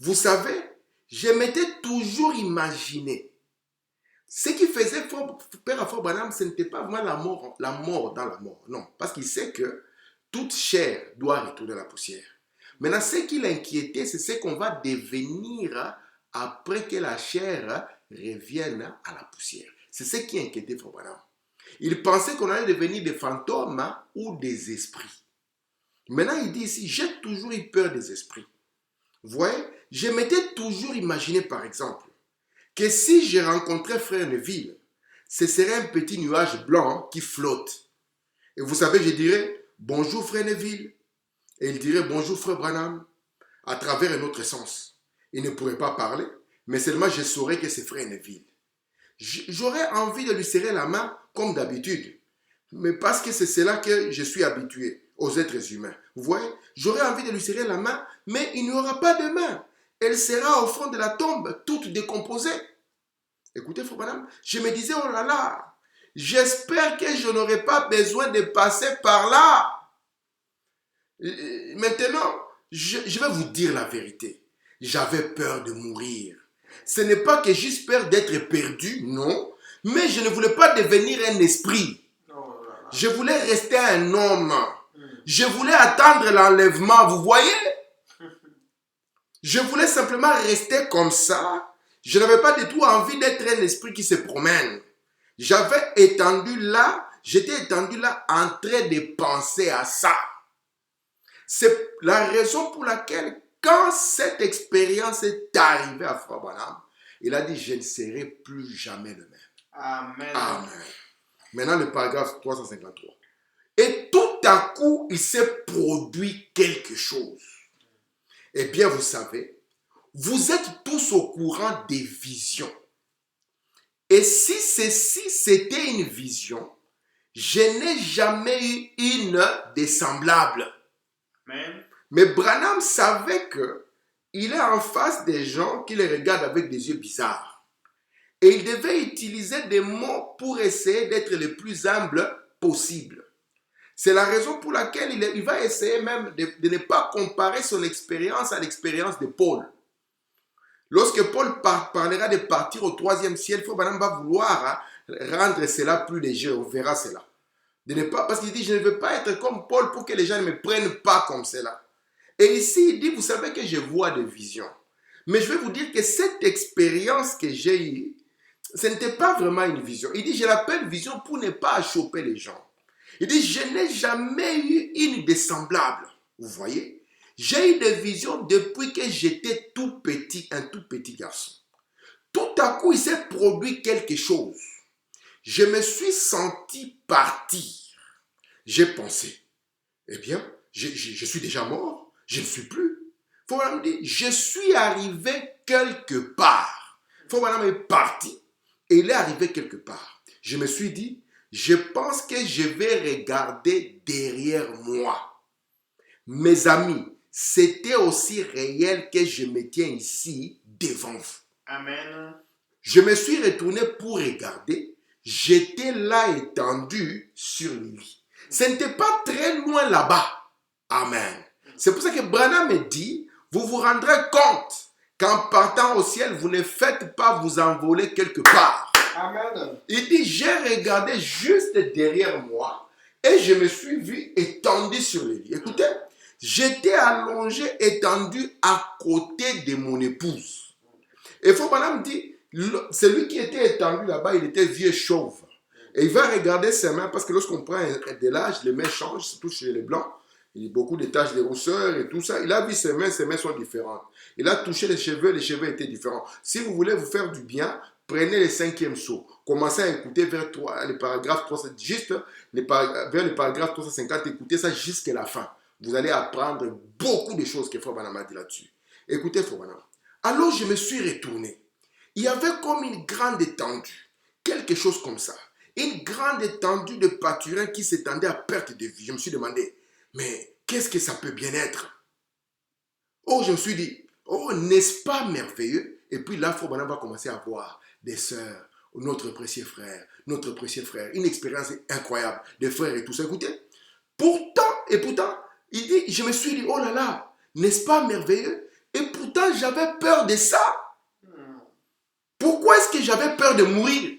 Vous savez, je m'étais toujours imaginé. Ce qui faisait peur à Frère Branham, ce n'était pas vraiment la mort dans la mort. Non, parce qu'il sait que toute chair doit retourner à la poussière. Maintenant, ce qui l'inquiétait, c'est ce qu'on va devenir après que la chair revienne à la poussière. C'est ce qui inquiétait Frère Branham. Il pensait qu'on allait devenir des fantômes ou des esprits. Maintenant, il dit ici, j'ai toujours eu peur des esprits. Vous voyez, je m'étais toujours imaginé, par exemple, que si je rencontrais Frère Neville, ce serait un petit nuage blanc qui flotte. Et vous savez, je dirais, bonjour Frère Neville. Et il dirait, bonjour Frère Branham, à travers un autre sens. Il ne pourrait pas parler, mais seulement je saurais que c'est Frère Neville. J'aurais envie de lui serrer la main comme d'habitude. Mais parce que c'est cela que je suis habitué aux êtres humains. Vous voyez, j'aurais envie de lui serrer la main, mais il n'y aura pas de main. Elle sera au fond de la tombe, toute décomposée. Écoutez, Frère Branham, je me disais, oh là là, j'espère que je n'aurai pas besoin de passer par là. Maintenant, je vais vous dire la vérité. J'avais peur de mourir. Ce n'est pas que j'ai peur d'être perdu, non. Mais je ne voulais pas devenir un esprit. Je voulais rester un homme. Je voulais attendre l'enlèvement, vous voyez? Je voulais simplement rester comme ça. Je n'avais pas du tout envie d'être un esprit qui se promène. J'avais étendu là, j'étais étendu là en train de penser à ça. C'est la raison pour laquelle, quand cette expérience est arrivée à Frère Branham, il a dit, je ne serai plus jamais le même. Amen. Amen. Maintenant, le paragraphe 353. Et tout à coup, il s'est produit quelque chose. Eh bien, vous savez, vous êtes tous au courant des visions. Et si ceci, c'était une vision, je n'ai jamais eu une de semblable. Amen. Mais Branham savait que il est en face des gens qui les regardent avec des yeux bizarres. Et il devait utiliser des mots pour essayer d'être le plus humble possible. C'est la raison pour laquelle il va essayer même de ne pas comparer son expérience à l'expérience de Paul. Lorsque Paul parlera de partir au 3e ciel, Frère Branham va vouloir rendre cela plus léger. On verra cela. De ne pas, parce qu'il dit, je ne veux pas être comme Paul pour que les gens ne me prennent pas comme cela. Et ici, il dit, vous savez que je vois des visions. Mais je vais vous dire que cette expérience que j'ai eue, ce n'était pas vraiment une vision. Il dit, je l'appelle vision pour ne pas choper les gens. Il dit, je n'ai jamais eu une de semblable. Vous voyez? J'ai eu des visions depuis que j'étais tout petit, un tout petit garçon. Tout à coup, il s'est produit quelque chose. Je me suis senti partir. J'ai pensé, eh bien, je suis déjà mort. Je ne suis plus. Faut me dire, je suis arrivé quelque part. Faut me est parti et il est arrivé quelque part. Je me suis dit, je pense que je vais regarder derrière moi. Mes amis, c'était aussi réel que je me tiens ici devant vous. Amen. Je me suis retourné pour regarder. J'étais là étendu sur le lit. Ce n'était pas très loin là-bas. Amen. C'est pour ça que Branham me dit, vous vous rendrez compte qu'en partant au ciel, vous ne faites pas vous envoler quelque part. Amen. Il dit, j'ai regardé juste derrière moi et je me suis vu étendu sur le lit. Écoutez, j'étais allongé, étendu à côté de mon épouse. Et Branham dit, celui qui était étendu là-bas, il était vieux chauve. Et il va regarder ses mains, parce que lorsqu'on prend de l'âge, les mains changent, surtout chez les blancs. Il y a beaucoup de taches de rousseur et tout ça. Il a vu ses mains sont différentes. Il a touché les cheveux étaient différents. Si vous voulez vous faire du bien, prenez le 5e saut. Commencez à écouter vers le paragraphe 3, juste vers le paragraphe 350, écoutez ça jusqu'à la fin. Vous allez apprendre beaucoup de choses que Frère Branham a dit là-dessus. Écoutez Frère Branham. Alors je me suis retourné. Il y avait comme une grande étendue, quelque chose comme ça. Une grande étendue de pâturage qui s'étendait à perte de vue. Je me suis demandé, mais qu'est-ce que ça peut bien être? Oh, je me suis dit, oh, n'est-ce pas merveilleux? Et puis là, Frère Branham va commencer à voir des sœurs, notre précieux frère, une expérience incroyable, des frères et tout ça. Écoutez, pourtant, il dit, je me suis dit, oh là là, n'est-ce pas merveilleux? Et pourtant, j'avais peur de ça. Pourquoi est-ce que j'avais peur de mourir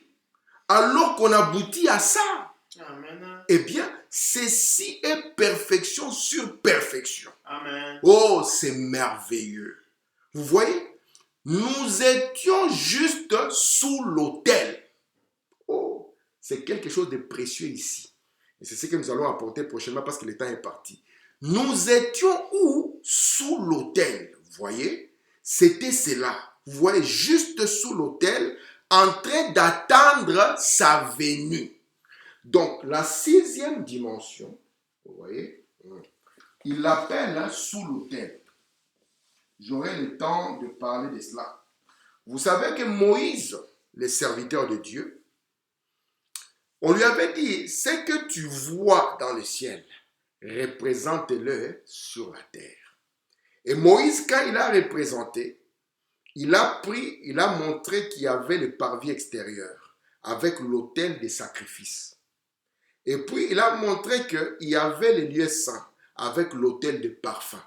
alors qu'on aboutit à ça? Amen. Eh bien, ceci est perfection sur perfection. Amen. Oh, c'est merveilleux. Vous voyez? Nous étions juste sous l'autel. Oh, c'est quelque chose de précieux ici. Et c'est ce que nous allons apporter prochainement parce que le temps est parti. Nous étions où? Sous l'autel. Vous voyez? C'était cela. Vous voyez, juste sous l'autel, en train d'attendre sa venue. Donc, la 6e dimension, vous voyez, il l'appelle sous l'autel. J'aurai le temps de parler de cela. Vous savez que Moïse, le serviteur de Dieu, on lui avait dit, ce que tu vois dans le ciel, représente-le sur la terre. Et Moïse, quand il a représenté, il a montré qu'il y avait le parvis extérieur avec l'autel des sacrifices. Et puis, il a montré qu'il y avait les lieux saints avec l'autel de parfum.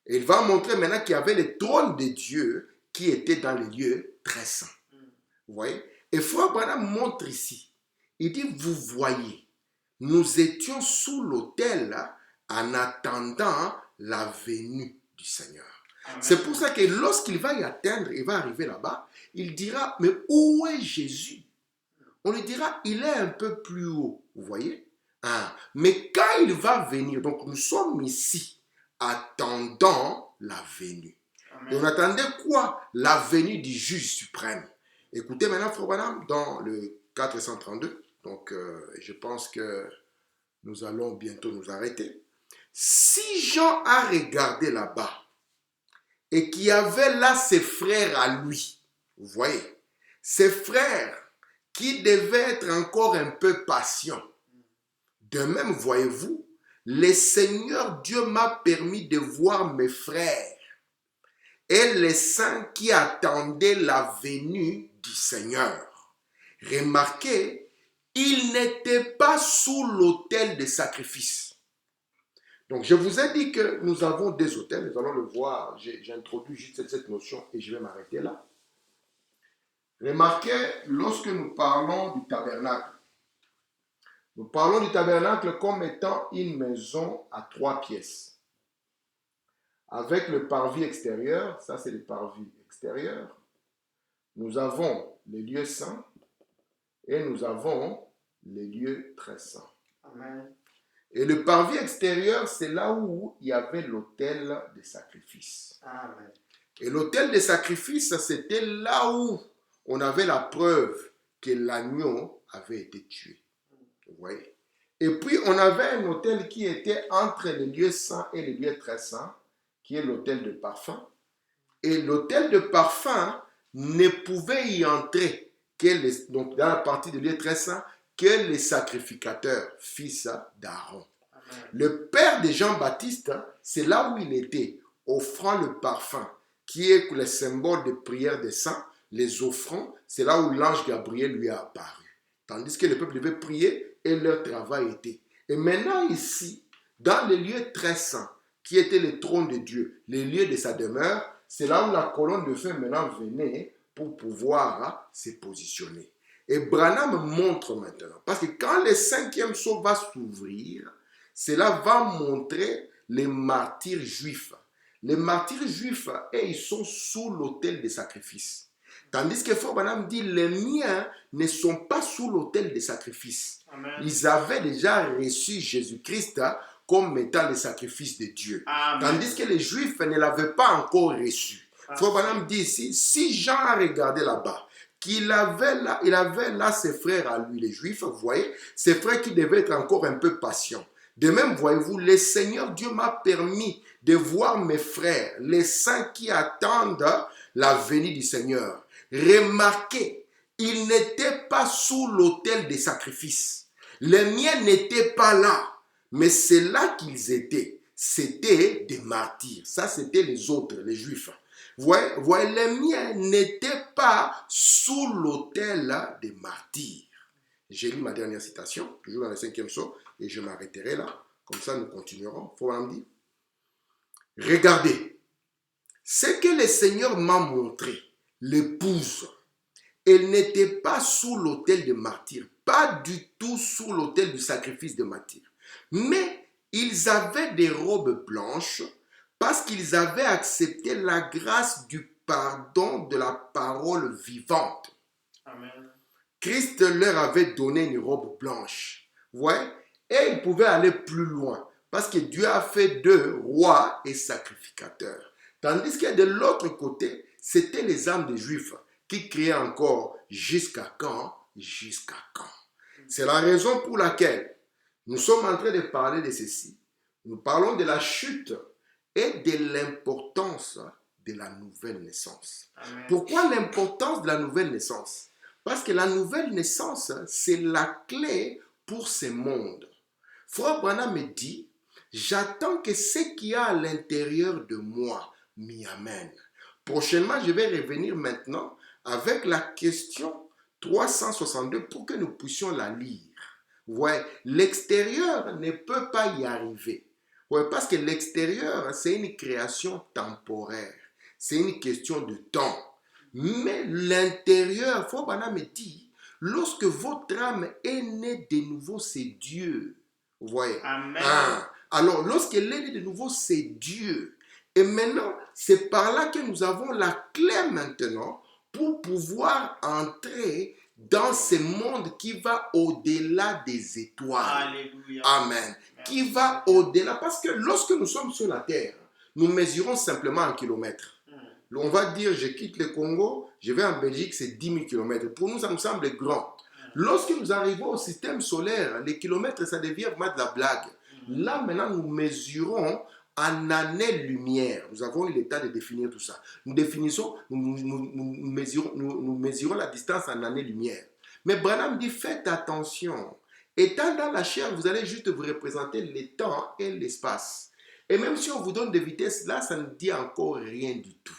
Et il va montrer maintenant qu'il y avait le trône de Dieu qui était dans les lieux très saints. Vous voyez? Et Frère Branham montre ici. Il dit, vous voyez, nous étions sous l'autel en attendant la venue du Seigneur. Amen. C'est pour ça que lorsqu'il va y atteindre, il va arriver là-bas, il dira, mais où est Jésus? On lui dira, il est un peu plus haut, vous voyez? Hein? Mais quand il va venir, donc nous sommes ici, attendant la venue. Amen. Et on attendait quoi? La venue du juge suprême. Écoutez maintenant, Frère Branham, dans le 432, donc je pense que nous allons bientôt nous arrêter. Si Jean a regardé là-bas, et qu'il y avait là ses frères à lui, vous voyez, ses frères qui devaient être encore un peu patients. De même, voyez-vous, le Seigneur Dieu m'a permis de voir mes frères et les saints qui attendaient la venue du Seigneur. Remarquez, ils n'étaient pas sous l'autel de sacrifice. Donc, je vous ai dit que nous avons des autels, nous allons le voir, j'ai introduit juste cette notion et je vais m'arrêter là. Remarquez, lorsque nous parlons du tabernacle, nous parlons du tabernacle comme étant une maison à 3 pièces. Avec le parvis extérieur, ça c'est le parvis extérieur, nous avons les lieux saints et nous avons les lieux très saints. Amen. Et le parvis extérieur, c'est là où il y avait l'autel de sacrifice. Amen. Et l'autel de sacrifice, c'était là où on avait la preuve que l'agneau avait été tué. Vous voyez? Et puis, on avait un autel qui était entre les lieux saints et les lieux très saints, qui est l'autel de parfum. Et l'autel de parfum ne pouvait y entrer, donc dans la partie des lieux très saints, que les sacrificateurs, fils d'Aaron. Amen. Le père de Jean-Baptiste, c'est là où il était, offrant le parfum, qui est le symbole de prière des saints. Les offrandes, c'est là où l'ange Gabriel lui a apparu. Tandis que le peuple devait prier et leur travail était. Et maintenant ici, dans les lieux très saints, qui étaient le trône de Dieu, les lieux de sa demeure, c'est là où la colonne de feu maintenant venait pour pouvoir se positionner. Et Branham montre maintenant, parce que quand le 5e sceau va s'ouvrir, cela va montrer les martyrs juifs. Les martyrs juifs, ils sont sous l'autel des sacrifices. Tandis que Frère Branham dit, les miens ne sont pas sous l'autel des sacrifices. Amen. Ils avaient déjà reçu Jésus-Christ comme étant le sacrifice de Dieu. Amen. Tandis que les Juifs ne l'avaient pas encore reçu. Frère Branham dit ici, si Jean a regardé là-bas, il avait là ses frères à lui, les Juifs, vous voyez, ses frères qui devaient être encore un peu patients. De même, voyez-vous, le Seigneur Dieu m'a permis de voir mes frères, les saints qui attendent la venue du Seigneur. Remarquez, ils n'étaient pas sous l'autel des sacrifices. Les miens n'étaient pas là, mais c'est là qu'ils étaient. C'était des martyrs. Ça, c'était les autres, les Juifs. Voyez, les miens n'étaient pas sous l'autel des martyrs. J'ai lu ma dernière citation, toujours dans le 5e sceau, et je m'arrêterai là. Comme ça, nous continuerons. Faut en dire. Regardez, ce que le Seigneur m'a montré, l'épouse, elle n'était pas sous l'autel des martyrs, pas du tout sous l'autel du sacrifice des martyrs. Mais ils avaient des robes blanches parce qu'ils avaient accepté la grâce du pardon de la parole vivante. Amen. Christ leur avait donné une robe blanche. Vous voyez? Et ils pouvaient aller plus loin parce que Dieu a fait d'eux rois et sacrificateurs. Tandis que de l'autre côté, c'était les âmes des Juifs qui criaient encore jusqu'à quand? Jusqu'à quand? C'est la raison pour laquelle nous sommes en train de parler de ceci. Nous parlons de la chute et de l'importance de la nouvelle naissance. Amen. Pourquoi l'importance de la nouvelle naissance? Parce que la nouvelle naissance, c'est la clé pour ce monde. Frère Branham me dit, j'attends que ce qu'il y a à l'intérieur de moi m'y amène. Prochainement, je vais revenir maintenant avec la question 362 pour que nous puissions la lire. Vous voyez, l'extérieur ne peut pas y arriver. Ouais, parce que l'extérieur, c'est une création temporaire. C'est une question de temps. Mais l'intérieur, Frère Branham me dit, lorsque votre âme est née de nouveau, c'est Dieu. Vous voyez? Amen. Alors, lorsqu'elle est née de nouveau, c'est Dieu. Et maintenant, c'est par là que nous avons la clé maintenant pour pouvoir entrer dans ce monde qui va au-delà des étoiles. Alléluia. Amen. Qui va au-delà. Parce que lorsque nous sommes sur la terre, nous mesurons simplement en kilomètres. On va dire, je quitte le Congo, je vais en Belgique, c'est 10 000 km. Pour nous, ça nous semble grand. Lorsque nous arrivons au système solaire, les kilomètres, ça devient vraiment de la blague. Là, maintenant, nous mesurons en années-lumière. Nous avons eu le temps de définir tout ça. Nous définissons, nous mesurons la distance en années-lumière. Mais Branham dit, faites attention. Étant dans la chair, vous allez juste vous représenter le temps et l'espace. Et même si on vous donne des vitesses, là, ça ne dit encore rien du tout.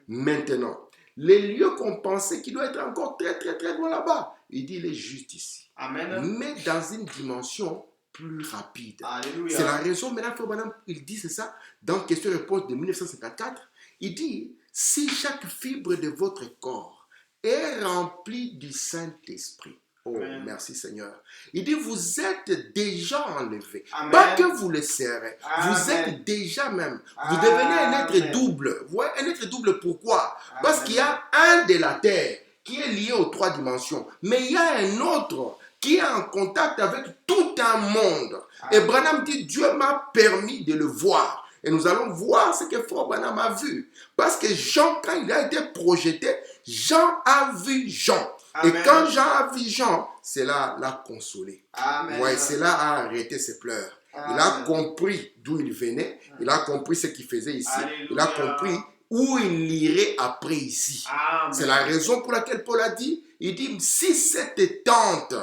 Maintenant, les lieux qu'on pensait qu'il doit être encore très, très, très loin là-bas, il dit, il est juste ici. Amen. Mais dans une dimension plus rapide. Alléluia. C'est la raison, maintenant, Frère Branham, il dit, c'est ça, dans Question-réponse de 1954, il dit, si chaque fibre de votre corps est remplie du Saint-Esprit, oh, Amen. merci Seigneur. Il dit, vous êtes déjà enlevés. Amen. Pas que vous le serez. Amen. Vous êtes déjà même. Vous Amen. devenez un être double. Vous voyez, un être double, pourquoi? Amen. Parce qu'il y a un de la terre qui est lié aux 3 dimensions. Mais il y a un autre qui est en contact avec tout un monde. Amen. Et Branham dit, Dieu m'a permis de le voir. Et nous allons voir ce que Frère Branham a vu. Parce que Jean, quand il a été projeté, Jean a vu Jean. Amen. Et quand Jean a vu Jean, cela l'a consolé. Amen. Ouais, cela a arrêté ses pleurs. Amen. Il a compris d'où il venait. Il a compris ce qu'il faisait ici. Alléluia. Il a compris où il irait après ici. Amen. C'est la raison pour laquelle Paul a dit, il dit, si cette tente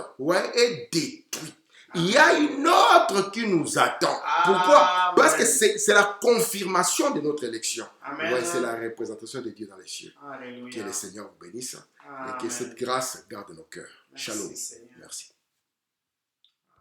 est détruite, il y a une autre qui nous attend. Pourquoi? Parce que c'est la confirmation de notre élection. Amen. Ouais, c'est la représentation de Dieu dans les cieux. Alléluia. Que le Seigneur vous bénisse Amen. et que cette grâce garde nos cœurs. Merci, Shalom. Seigneur. Merci.